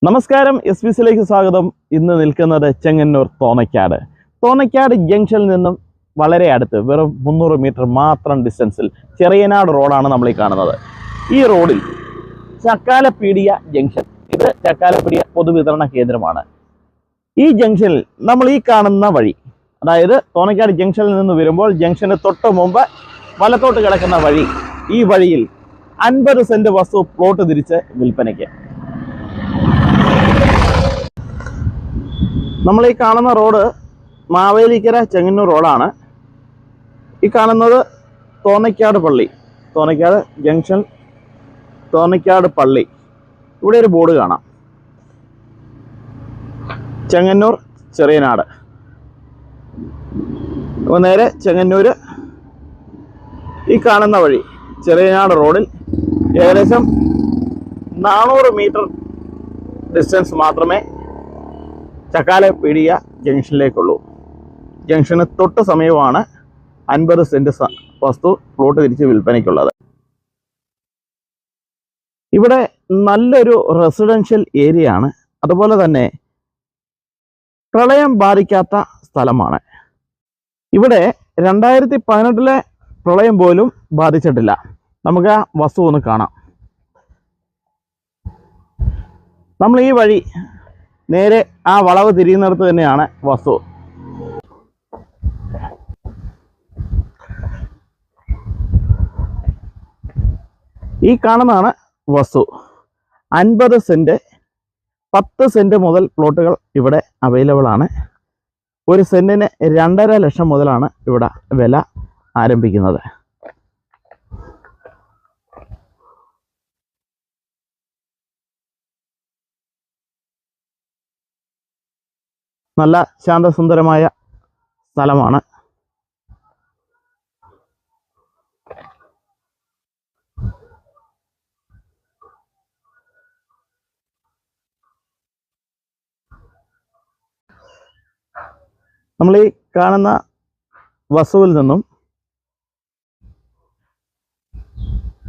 നമസ്കാരം, SBCയിലേക്ക് സ്വാഗതം. ഇന്ന് നിൽക്കുന്നത് ചെങ്ങന്നൂർ തോന്നയ്ക്കാട് ജംഗ്ഷനിൽ നിന്നും വളരെ അടുത്ത് വെറും 300 മീറ്റർ മാത്രം ഡിസ്റ്റൻസിൽ ചെറിയനാട് റോഡാണ് നമ്മൾ ഈ കാണുന്നത്. ഈ റോഡിൽ ചക്കാലപ്പീടിയ ജംഗ്ഷൻ, ഇത് ചക്കാലപ്പീടിയ പൊതുവിതരണ കേന്ദ്രമാണ്. ഈ ജംഗ്ഷനിൽ നമ്മൾ ഈ കാണുന്ന വഴി, അതായത് തോന്നയ്ക്കാട് ജംഗ്ഷനിൽ നിന്ന് വരുമ്പോൾ ജംഗ്ഷന് തൊട്ട് മുമ്പ് വലത്തോട്ട് കിടക്കുന്ന വഴി, ഈ വഴിയിൽ 50 സെന്റ് വസ്തു പ്ലോട്ട് തിരിച്ച് വിൽപ്പനയ്ക്ക്. നമ്മൾ ഈ കാണുന്ന റോഡ് മാവേലിക്കര ചെങ്ങന്നൂർ റോഡാണ്. ഈ കാണുന്നത് തോന്നയ്ക്കാട് പള്ളി, തോന്നയ്ക്കാട് ജംഗ്ഷൻ, തോന്നയ്ക്കാട് പള്ളി. ഇവിടെ ഒരു ബോർഡ് കാണാം, ചെങ്ങന്നൂർ ചെറിയനാട്. അപ്പോൾ നേരെ ചെങ്ങന്നൂർ ഈ കാണുന്ന വഴി ചെറിയനാട് റോഡിൽ ഏകദേശം 400 മീറ്റർ ഡിസ്റ്റൻസ് മാത്രമേ ചക്കാലപ്പീടിയ ജംഗ്ഷനിലേക്കുള്ളൂ. ജംഗ്ഷന് തൊട്ട് സമീപമാണ് 50 സെന്റ് വസ്തു പ്ലോട്ട് തിരിച്ച് വിൽപ്പനയ്ക്കുള്ളത്. ഇവിടെ നല്ലൊരു റെസിഡൻഷ്യൽ ഏരിയ ആണ്. അതുപോലെ തന്നെ പ്രളയം ബാധിക്കാത്ത സ്ഥലമാണ്. ഇവിടെ 2018 പ്രളയം പോലും ബാധിച്ചിട്ടില്ല. നമുക്ക് ആ വസ്തു ഒന്ന് കാണാം. നമ്മൾ ഈ വഴി നേരെ ആ വളവ് തിരിയുന്നിടത്ത് തന്നെയാണ് വസ്തു. ഈ കാണുന്നതാണ് വസ്തു. 50 സെന്റ്, 10 സെന്റ് മുതൽ പ്ലോട്ടുകൾ ഇവിടെ അവൈലബിൾ ആണ്. ഒരു സെന്റിന് 2.5 ലക്ഷം മുതലാണ് ഇവിടെ വില ആരംഭിക്കുന്നത്. നല്ല ശാന്തസുന്ദരമായ സ്ഥലമാണ്. നമ്മൾ ഈ കാണുന്ന വസ്തുവിൽ നിന്നും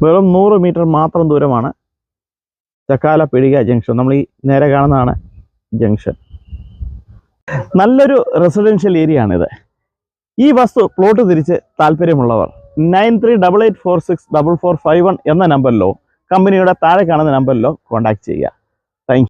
വെറും 100 മീറ്റർ മാത്രം ദൂരമാണ് ചക്കാലപ്പീടിക ജംഗ്ഷൻ. നമ്മൾ ഈ നേരെ കാണുന്നതാണ് ജംഗ്ഷൻ. നല്ലൊരു റെസിഡൻഷ്യൽ ഏരിയ ആണിത്. ഈ വസ്തു പ്ലോട്ട് തിരിച്ച് താല്പര്യമുള്ളവർ 9388464451 എന്ന നമ്പറിലോ കമ്പനിയുടെ താഴെ കാണുന്ന നമ്പറിലോ കോൺടാക്ട് ചെയ്യുക.